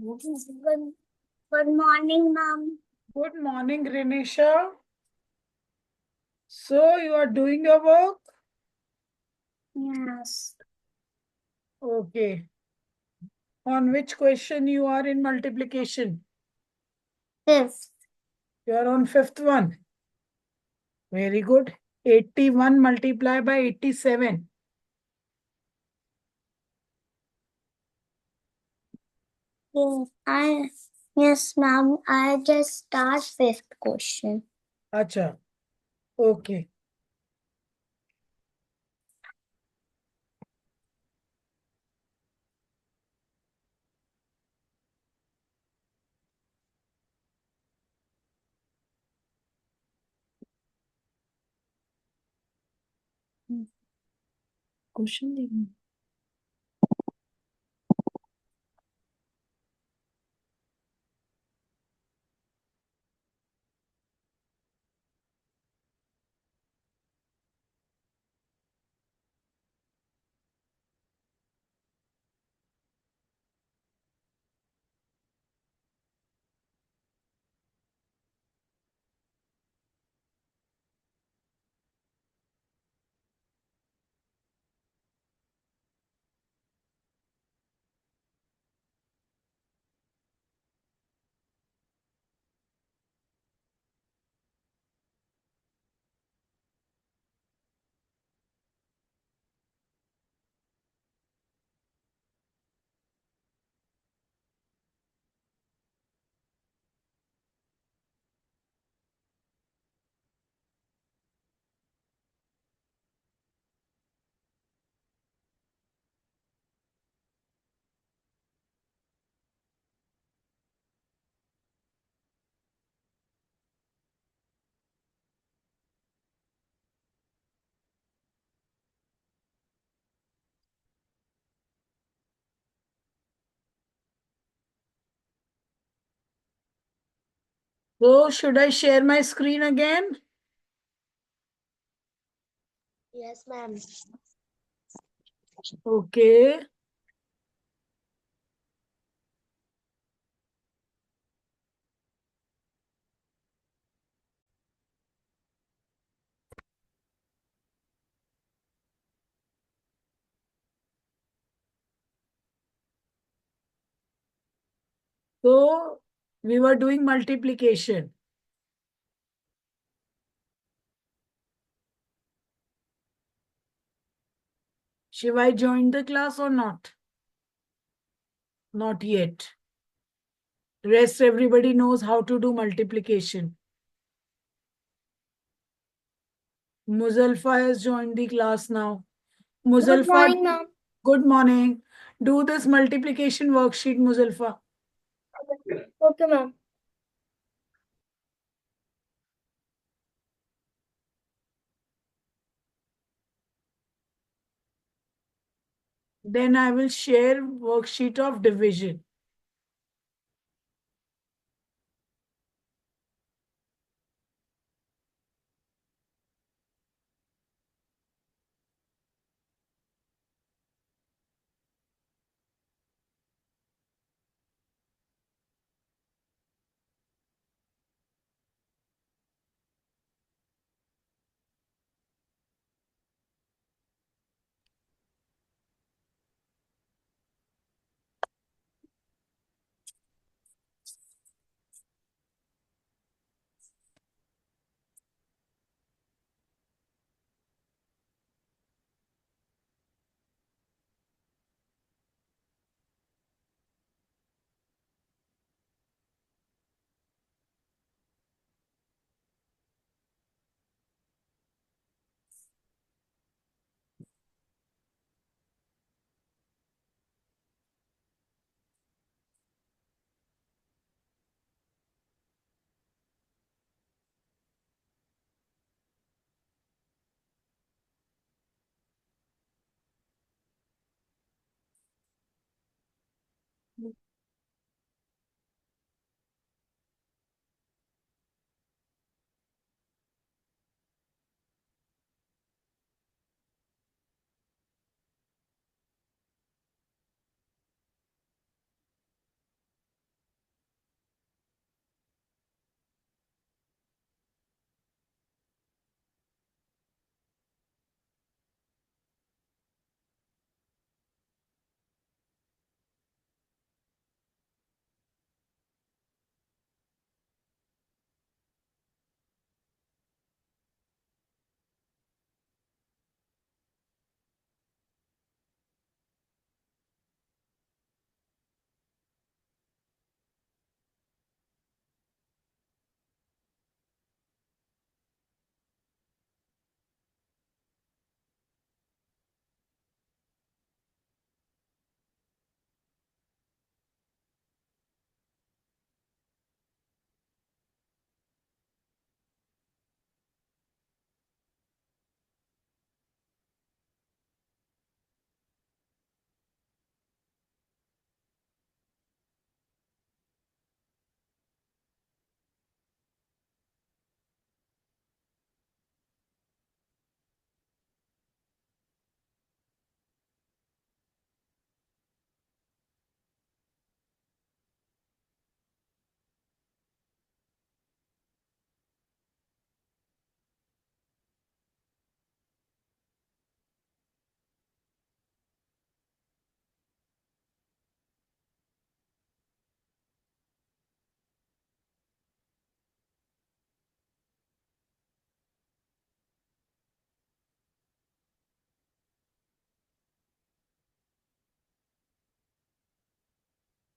Good morning, ma'am. Good morning, Renisha. So you are doing your work? Yes. Okay. On which question you are in multiplication? Fifth. You are on fifth one. Very good. 81 multiplied by 87. Yes, ma'am. I just start fifth question. Acha. Okay. Question देखना So should I share my screen again? Yes, ma'am. Okay. So we were doing multiplication. Shivai joined the class or not? Not yet. Rest everybody knows how to do multiplication. Muzalfa has joined the class now. Good Muzalfa, morning, ma'am. good morning. Do this multiplication worksheet, Muzalfa. Okay, ma'am. Then I will share worksheet of division.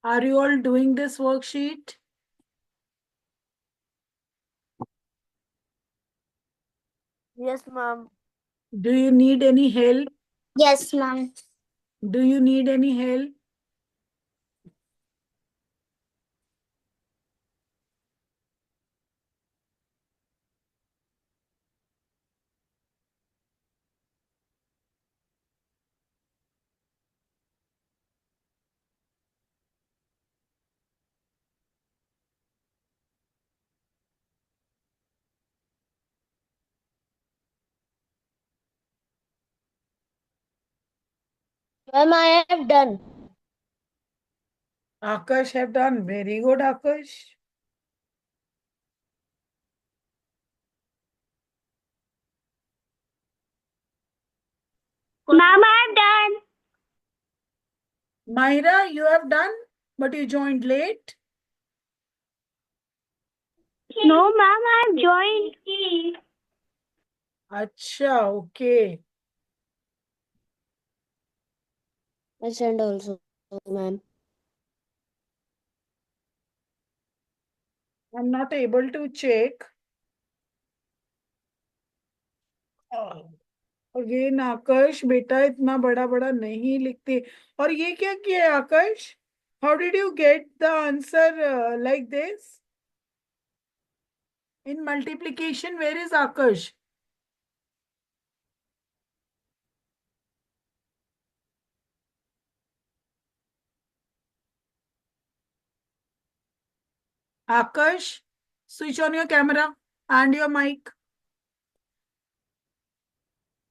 Are you all doing this worksheet? Yes, ma'am. Do you need any help? Yes, ma'am. Do you need any help? Ma'am, I have done. Akash have done. Very good, Akash. Ma'am, I have done. Myra, you have done, but you joined late. No, ma'am, I have joined. Acha, okay. I sent also, ma'am. I'm not able to check. Again Akash बेटा इतना बड़ा बड़ा नहीं लिखते. और ये क्या किया है Akash? How did you get the answer like this in multiplication? Where is Akash? Akash, switch on your camera and your mic.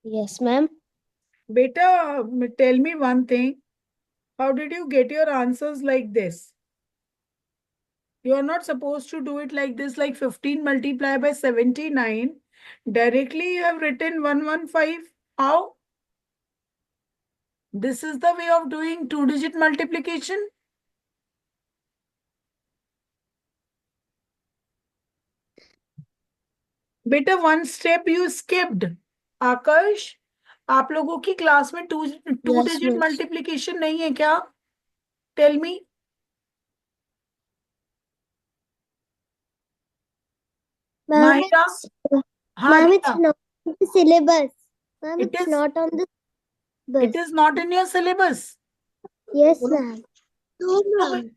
Yes, ma'am. Beta, tell me one thing. How did you get your answers like this? You are not supposed to do it like this, like 15 multiplied by 79. Directly you have written 115. How? This is the way of doing two-digit multiplication. बेटा one step you skipped. Akash, आप लोगों की class में two Yes, digit miss. Multiplication नहीं है क्या? Tell me. Ma'am, Mahira, हाँ ma'am, it's बेटा, not on the syllabus. Ma'am, it it's is not on the it syllabus. is not in your syllabus. Yes, ma'am. No, तो ma'am.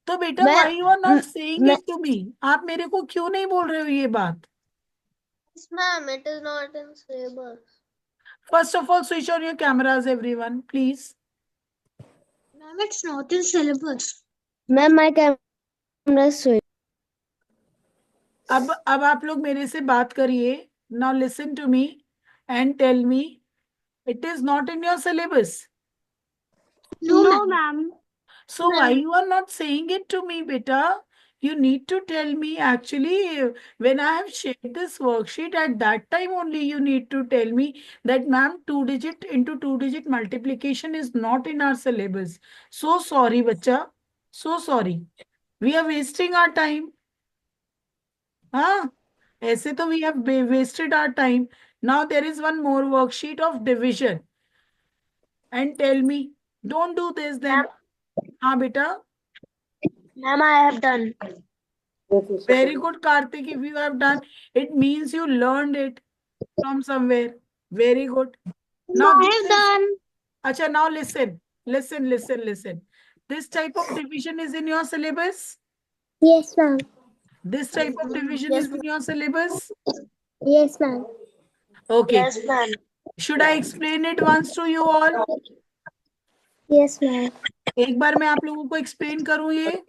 तो बेटा Ma'am, why you are not saying ma'am. it to me? आप मेरे को क्यों नहीं बोल रहे हो ये बात? Yes, ma'am, it is not in syllabus. First of all, switch on your cameras, everyone, please. Ma'am, it's not in syllabus. Ma'am, my camera is switched. अब आप लोग मेरे से बात करिए. Now listen to me and tell me. It is not in your syllabus. No, ma'am. So why you are not saying it to me, beta? You need to tell me actually when I have shared this worksheet at that time only you need to tell me that ma'am two digit into two digit multiplication is not in our syllabus. So sorry, bacha. So sorry. We are wasting our time. हाँ, ऐसे तो we have wasted our time. Now there is one more worksheet of division. And tell me, don't do this then. हाँ बेटा. Ma'am, I have done. Very good, Karthik. If you have done, it means you learned it from somewhere. Very good. Now I this have is. done. Acha, now listen. Listen. This type of division is in your syllabus. Yes, ma'am. This type of division Yes, is in your syllabus. yes, ma'am. Okay. Yes, ma'am. Should I explain it once to you all? Yes, ma'am. एक बार मैं आप लोगों को explain करूँ ये?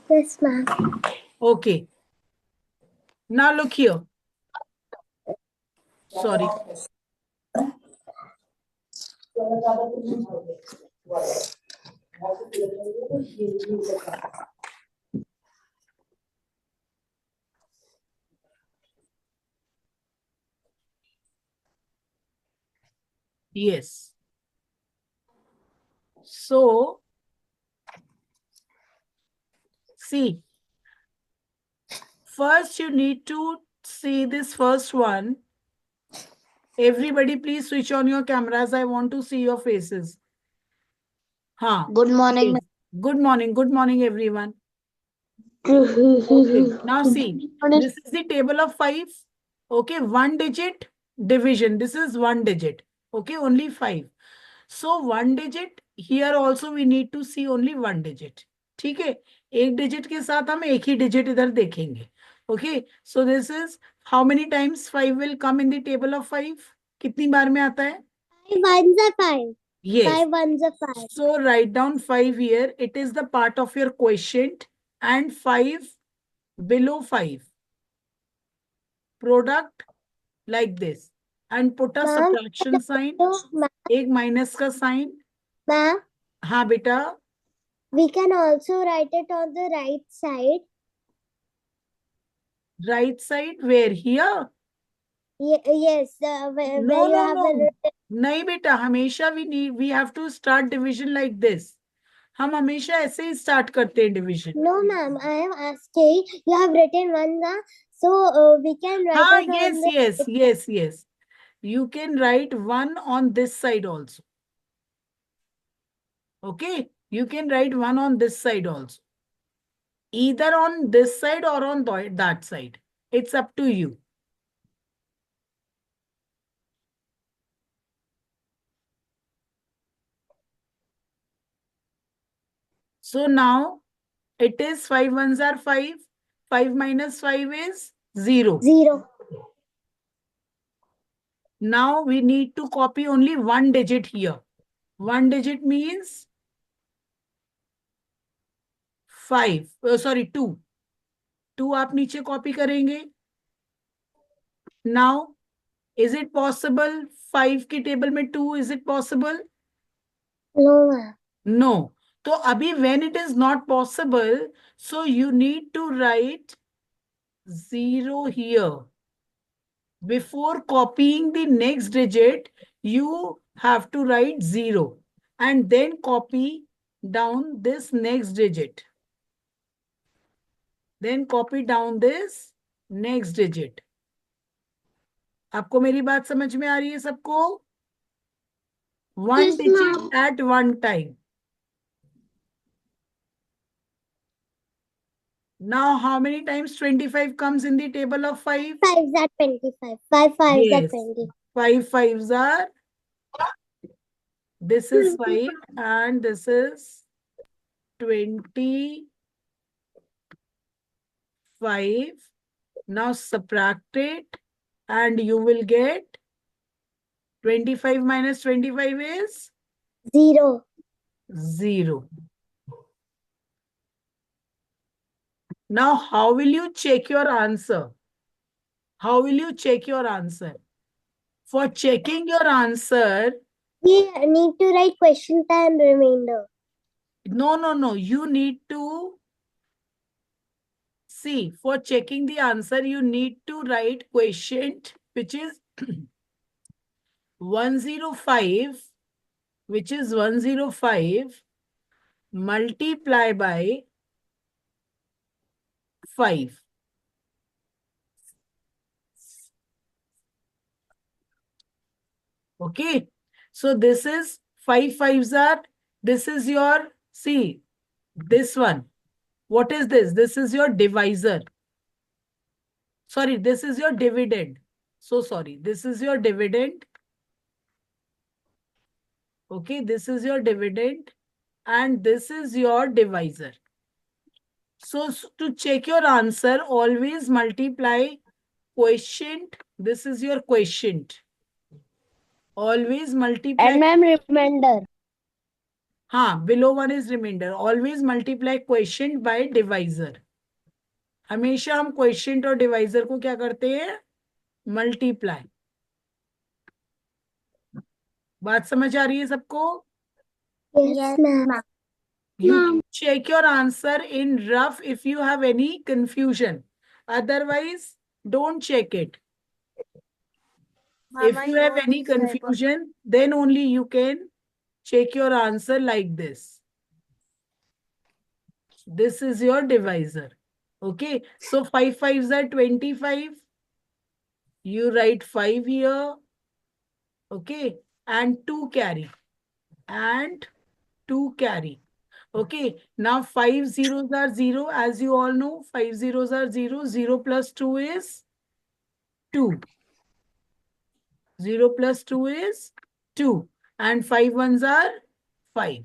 Yes, ma'am. Okay. Now look here. Sorry. Yes. So, see, first you need to see this first one. Everybody, please switch on your cameras. I want to see your faces. हाँ. Good morning. Good morning everyone. Okay, now see, this is the table of 5. Okay, 1 digit division. This is 1 digit. Okay, only 5. So 1 digit, here also we need to see only 1 digit. ठीक है, एक digit के साथ हम एक ही digit इधर देखेंगे. Okay, so this is how many times 5 will come in the table of 5? कितनी बार में आता है? 5 ones are 5. Yes. 5 ones are 5. So write down 5 here. It is the part of your quotient, and 5 below 5. Product like this. And put a Ma'am, subtraction sign. So, ma'am, एक minus का sign. ma'am, हाँ बेटा. we can also write it on the right side. Right side where? Here? Yes, where No, you no, have no. written. नहीं बेटा, हमेशा we have to start division like this. हम हमेशा ऐसे ही start करते हैं division. No, ma'am, I am asking. You have written one, na? So we can write हाँ, it on yes. You can write 1 on this side also. Okay, you can write 1 on this side also. Either on this side or on that side. It's up to you. So now it is 5 ones are 5. 5 minus 5 is 0. 0. Now we need to copy only 1 digit here. 1 digit means 5. Sorry, 2. 2 आप नीचे copy करेंगे. Now, is it possible 5 की table में 2? Is it possible? No, ma'am. No. तो अभी when it is not possible, so you need to write 0 here. Before copying the next digit, you have to write 0 and then copy down this next digit. Then copy down this next digit. आपको मेरी बात समझ में आ रही है सबको? One Yes, digit ma'am. at one time. Now, how many times 25 comes in the table of 5? 5s are 25. 5 5s are Yes. 20. 5 5s are. This is 5 and this is 25. Now subtract it and you will get 25 minus 25 is 0. 0. Now, how will you check your answer? How will you check your answer? For checking your answer, We need to write question time remainder. no. You need to see, for checking the answer, you need to write quotient, which is 105, which is 105 multiply by 5. Okay. So this is 5 5s are, this is your, see, this one. What is this? This is your divisor. Sorry, this is your dividend. So sorry, this is your dividend. Okay, this is your dividend and this is your divisor. So to check your answer, always multiply quotient. This is your quotient. Always multiply. And ma'am, remainder. हाँ, below 1 is remainder. Always multiply quotient by divisor. हमेशा हम quotient और divisor को क्या करते हैं? Multiply. बात समझ आ रही है सबको? Yes, ma'am. You can check your answer in rough if you have any confusion. Otherwise, don't check it. If you have any confusion, then only you can check your answer like this. This is your divisor. Okay. So 5 5s are 25. You write 5 here. Okay. And 2 carry. And 2 carry. Okay, now 5 zeros are 0. As you all know, 5 zeros are 0. 0 plus 2 is 2. 0 plus 2 is 2. And 5 ones are 5.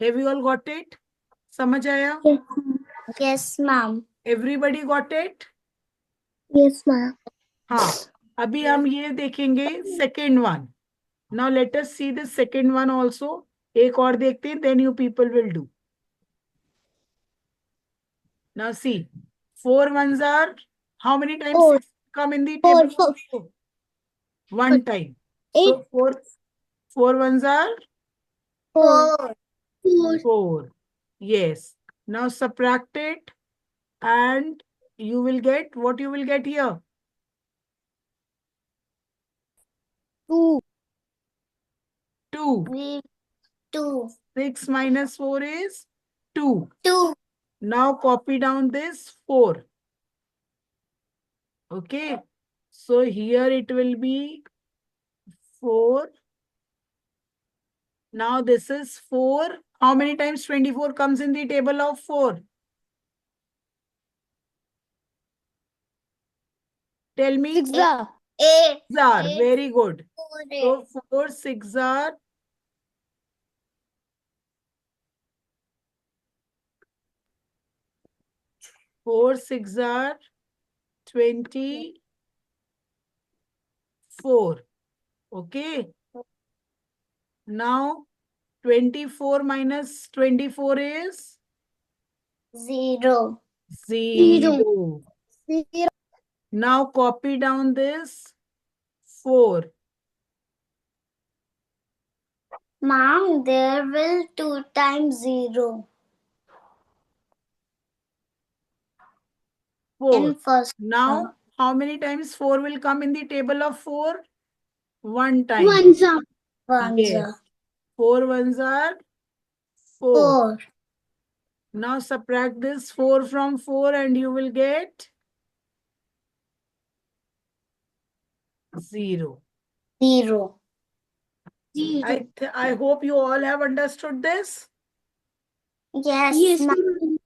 Have you all got it? समझ आया? Yes, ma'am. Everybody got it? Yes, ma'am. हाँ, अभी हम ये देखेंगे second one. Now let us see the second one also. एक और देखते हैं, then you people will do. Now see, 4 ones are, how many times Four. come in the Four, table? four. Four. One time. Eight. So 4 ones are Four. Four. 4. Yes. Now subtract it and you will get, what you will get here? 2. 2. 2. 6 minus 4 is 2. 2. Now copy down this 4. Okay. So here it will be 4. Now this is 4. How many times 24 comes in the table of 4? Tell me. 6 are. 8. 6 are. Eight. Very good. 4. So 4 6 are 4 6 are 24. Okay. Now 24 minus 24 is 0. 0. 0. Now copy down this 4. Mom, there will 2 times 0 4. in first Now how many times 4 will come in the table of 4? 1 time. one. One. Yes. 4 ones are 4. 4. Now subtract this 4 from 4 and you will get 0. 0. I hope you all have understood this. Yes, ma'am.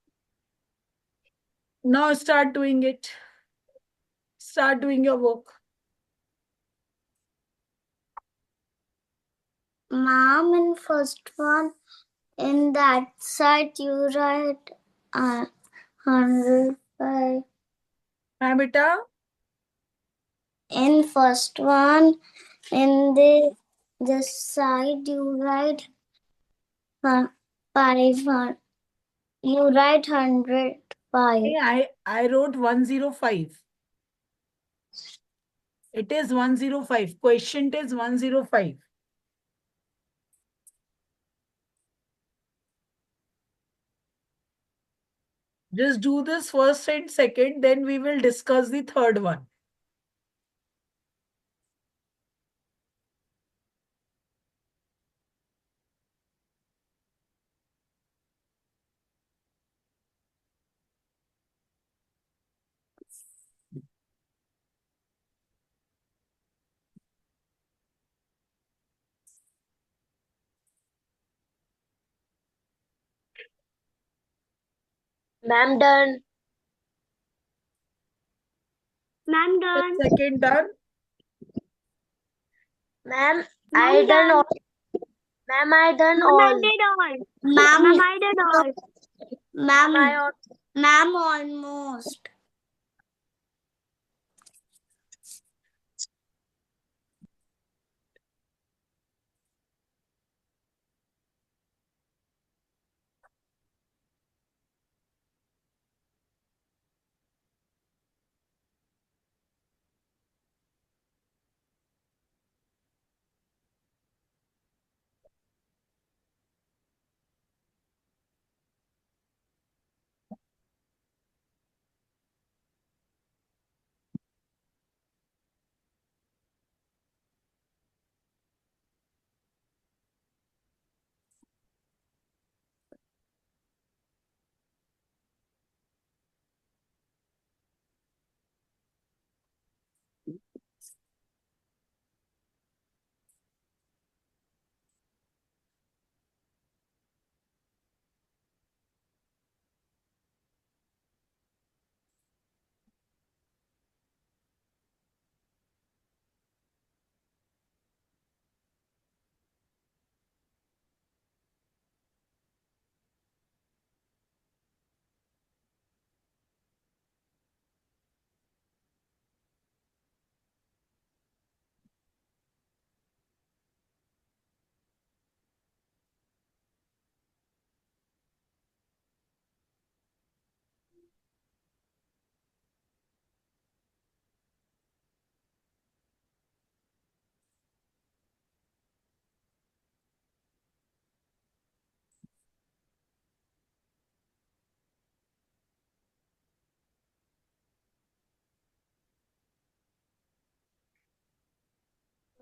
Now start doing it. Start doing your work. Mom, in first one, in that side you write 105. Hai beta? In first one, in this side you write 500. You write 105. Hey, I wrote 105. It is 105. Question is 105. Just do this first and second, then we will discuss the third one. Ma'am done. Ma'am The second done. Ma'am, I done all. Ma'am, I done all. Ma'am, I did all. Ma'am, I Ma'am, ma'am, almost.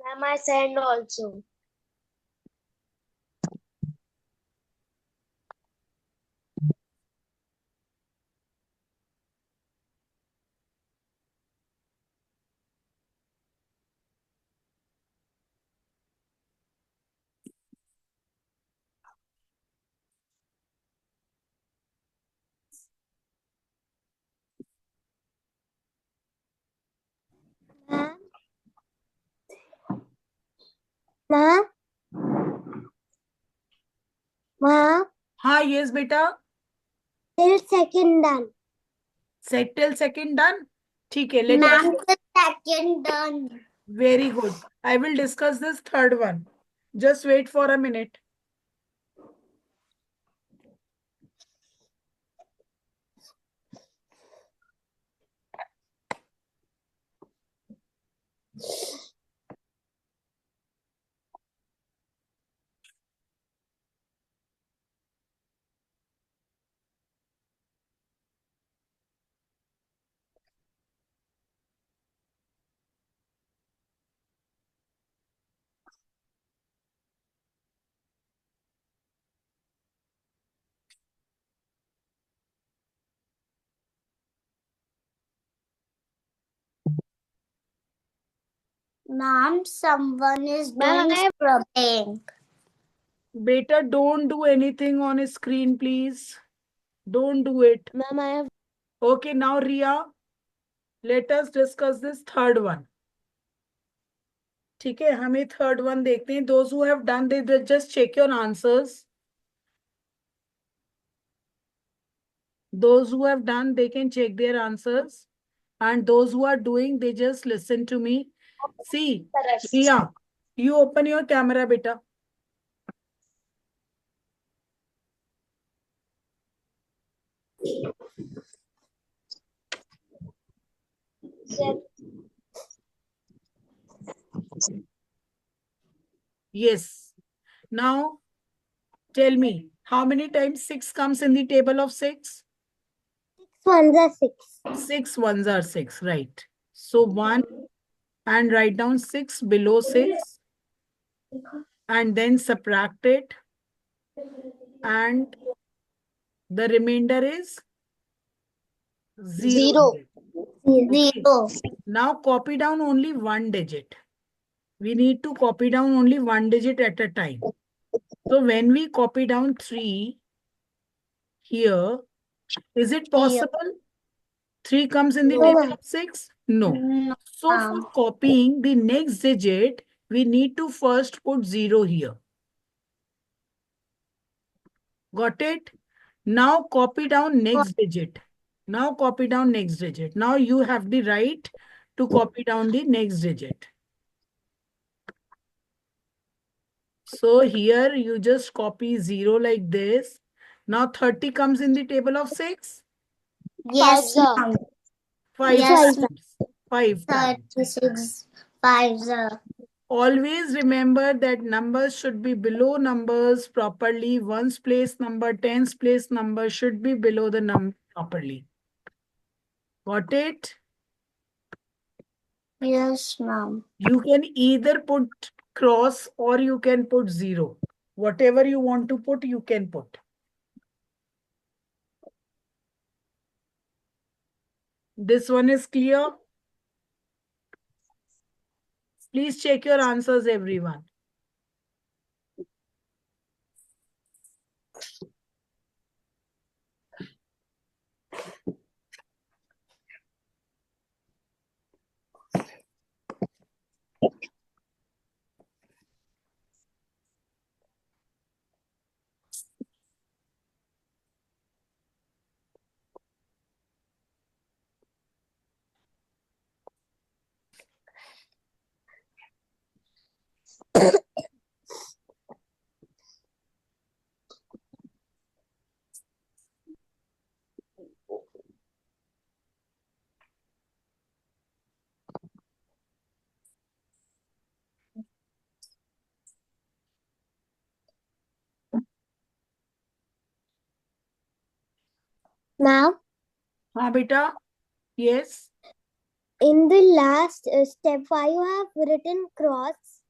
Ma'am, I send also. Ma'am? Ma'am? Ma'am? हाँ yes बेटा. Till second done. Till second done. ठीक है. Let us. Ma'am, the second done. Very good. I will discuss this third one. Just wait for a minute. Ma'am, someone is Ma'am, doing scrubbing. Beta, don't do anything on a screen, please. Don't do it. Ma'am, I have. Okay, now Ria, let us discuss this third one. ठीक है, हमें third one देखते हैं. Those who have done, they just check your answers. Those who have done, they can check their answers. And those who are doing, they just listen to me. See, Ria, you open your camera, beta. Yes. Now, tell me, how many times 6 comes in the table of 6? 6 ones are 6. 6 ones are 6, right? So 1 and write down 6 below 6 and then subtract it and the remainder is 0. 0. Okay. 0. Now copy down only one digit. We need to copy down only one digit at a time. So when we copy down 3 here, is it possible 3 comes in the No, table ma'am. of 6? No. No, So for copying the next digit, we need to first put 0 here. Got it? Now copy down next digit. Now copy down next digit. Now you have the right to copy down the next digit. So here you just copy 0 like this. Now 30 comes in the table of 6. Yes, Five, ma'am. 5 Yes, times. 5 times. 36. 5 0. Always remember that numbers should be below numbers properly. Ones place number, tens place number should be below the number properly. Got it? Yes, ma'am. You can either put cross or you can put 0. Whatever you want to put, you can put. This one is clear? Please check your answers, everyone. Ma'am, हाँ बेटा. Yes. In the last step, why you have written cross?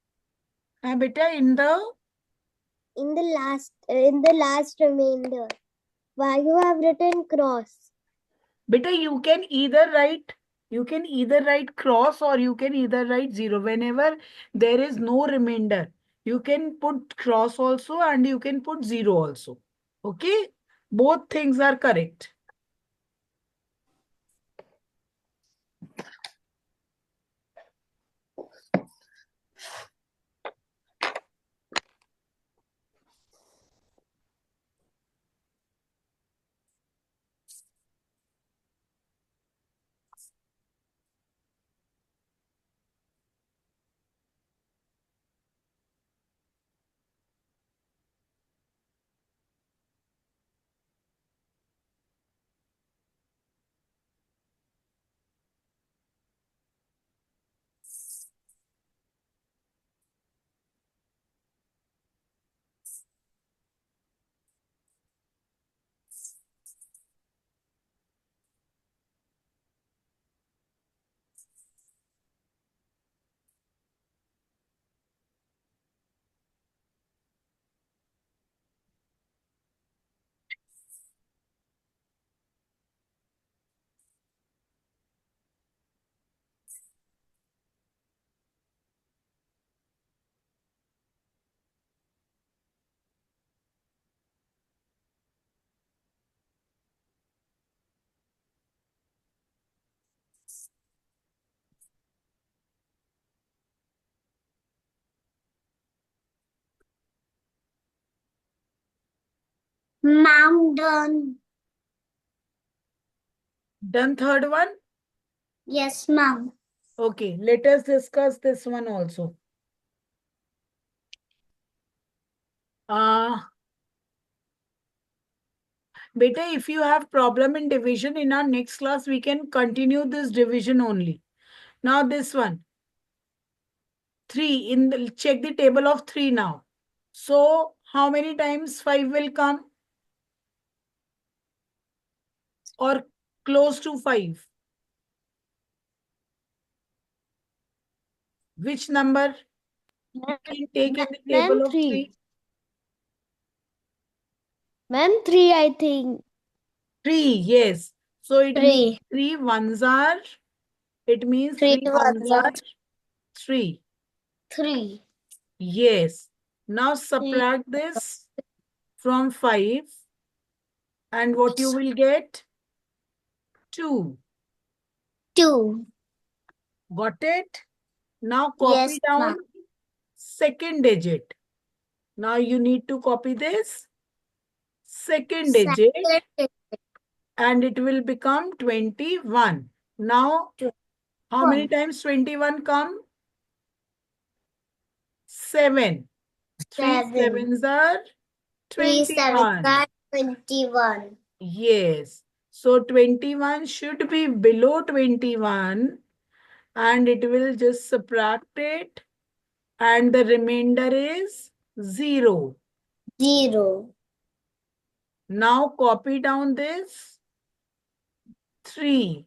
Beta, in the last remainder, why you have written cross? beta, you can either write cross or you can either write zero. Whenever there is no remainder, you can put cross also and you can put zero also. Okay? Both things are correct. Ma'am, done. Done third one? Yes, ma'am. Okay, let us discuss this one also. Beta, if you have problem in division in our next class, we can continue this division only. Now this one, 3, check the table of 3 now. So how many times 5 will come? Or close to 5? Which number you can take in the table of 3? Ma'am, 3, I think. 3, yes. So it means 3. 3 ones are, it means 3 3 ones ones are are 3. 3. Yes. Now 3. subtract this from 5 and what you will get? 2. 2. Got it? Now Yes, copy down ma'am. second digit. Now you need to copy this second digit Second and it will become 21. Now, how many 1. times 21 come? 7. 3 7. sevens are 3 7 21. are 21. Yes. So 21 should be below 21 and it will just subtract it and the remainder is 0. 0. Now copy down this 3.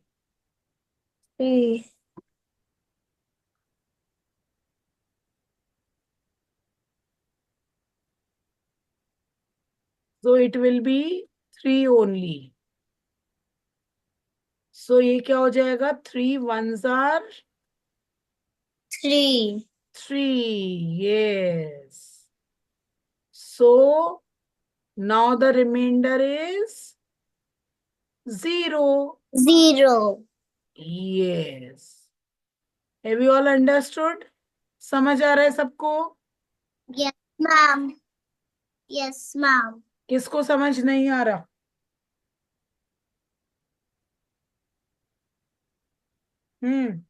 3. So it will be 3 only. So ये क्या हो जाएगा? 3 ones are 3. 3. Yes. So now the remainder is 0. 0. Yes. Have you all understood? समझ आ रहा है सबको? Yes, ma'am. Yes, ma'am. किसको समझ नहीं आ रहा? हम्म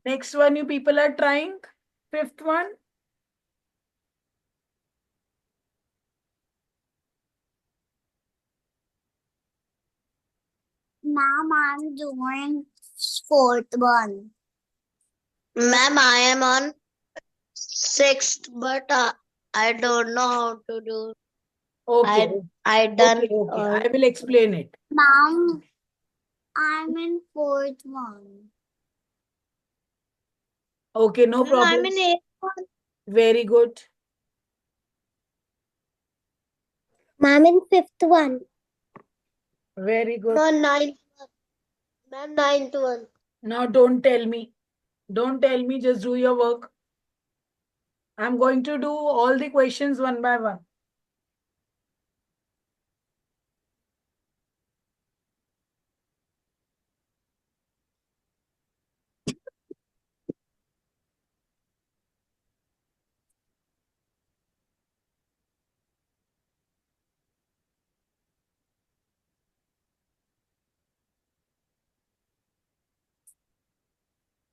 Next one, you people are trying. Fifth one. Ma'am, I'm doing fourth one. Ma'am, I am on sixth, but I don't know how to do. Okay. I done Okay. Okay. all. I will explain it. Ma'am, I'm in fourth one. Okay, no Ma'am, I'm problem. in eighth one. Very good. Ma'am, in fifth one. Very good. No, ninth one. Ma'am, ninth one. Now don't tell me. Don't tell me, just do your work. I'm going to do all the questions one by one.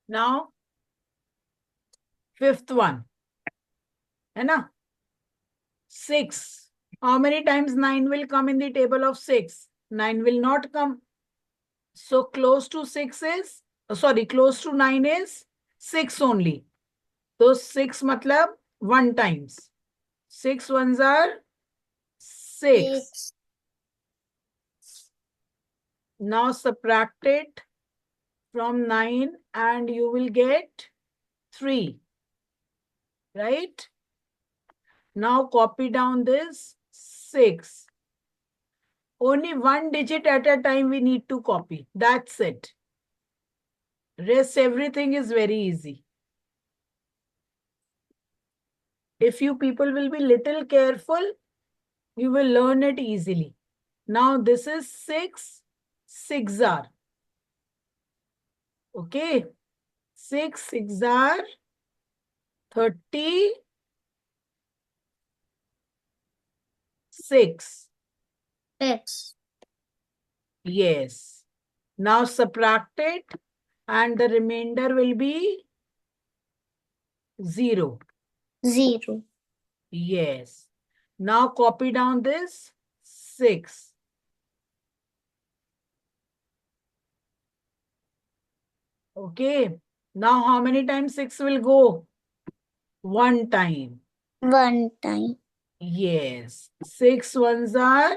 Now, fifth one. है ना? 6. How many times 9 will come in the table of 6? 9 will not come. So close to 6 is, close to 9 is 6 only. So 6 matlab 1 times. 6 ones are 6. Now subtract it from 9 and you will get 3. Right? Now copy down this 6. Only one digit at a time we need to copy. That's it. Rest everything is very easy. If you people will be little careful, you will learn it easily. Now this is 6. 6 are. Okay. 6 6 are 36. Six. Yes. Now subtract it and the remainder will be 0. 0. Yes. Now copy down this 6. Okay. Now how many times 6 will go? 1 time. 1 time. Yes. 6 ones are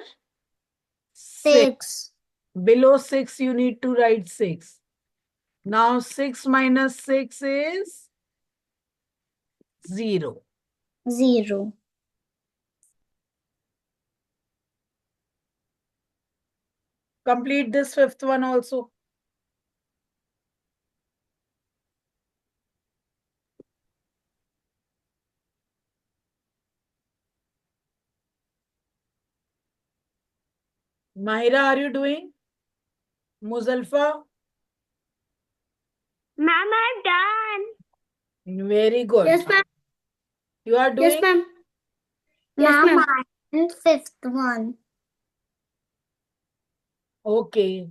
6. 6. Below 6 you need to write 6. Now 6 minus 6 is 0. 0. Complete this fifth one also. Mahira, are you doing? Muzalfa? Ma'am, I'm done. Very good. Yes, ma'am. You are doing? Yes, ma'am. Yes, ma'am. I'm in fifth one. Okay.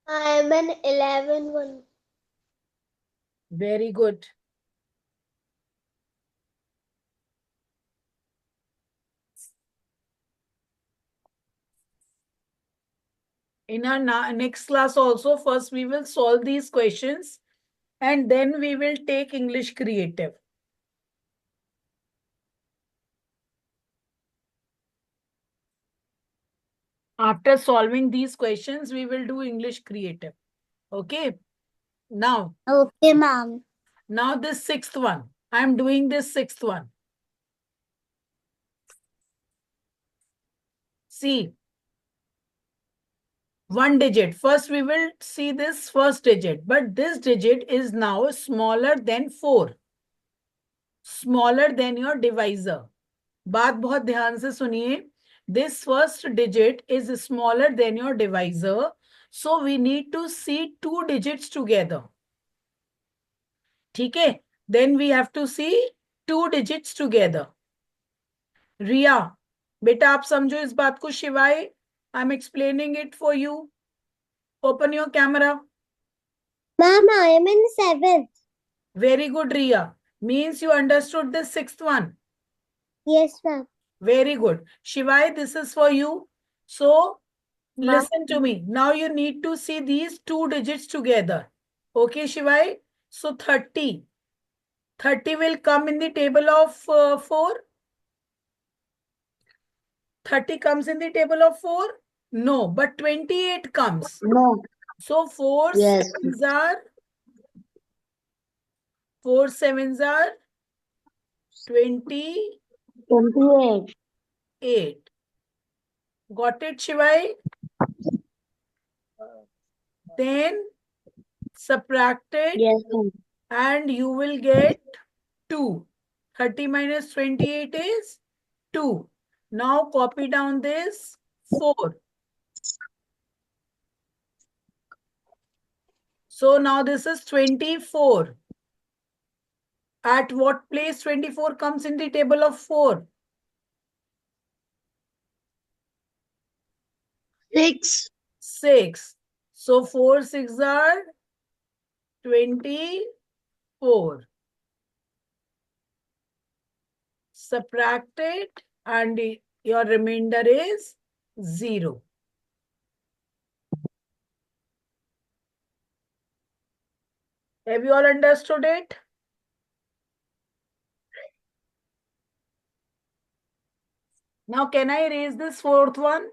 I am an 11 one. Very good. In our next class also, first we will solve these questions and then we will take English creative. After solving these questions, we will do English creative. Okay. Now, Okay, ma'am. now this sixth one. I am doing this sixth one. See. One digit. First, we will see this first digit. But this digit is now smaller than 4. Smaller than your divisor. बात बहुत ध्यान से सुनिए. This first digit is smaller than your divisor. So we need to see 2 digits together. ठीक है? Then we have to see 2 digits together. Riya, बेटा आप समझो इस बात को शिवाय. I'm explaining it for you. Open your camera. Ma'am, I am in 7th. Very good, Ria. Means you understood the 6th one. Yes, ma'am. Very good. Shivai, this is for you. So, Ma'am. listen to me. Now you need to see these two digits together. Okay, Shivai? So, 30. 30 will come in the table of 4. 30 comes in the table of 4? No, but 28 comes. No. So, 4 Yes. sevens are 4 sevens are 28. 28. Got it, Shivai? Then subtract it Yes, ma'am. and you will get 2. 30 minus 28 is 2. Now copy down this 4. So now this is 24. At what place 24 comes in the table of 4? 6. 6. So 4 6 are 24. Subtract it and your remainder is 0. Have you all understood it? Now can I erase this 4th one?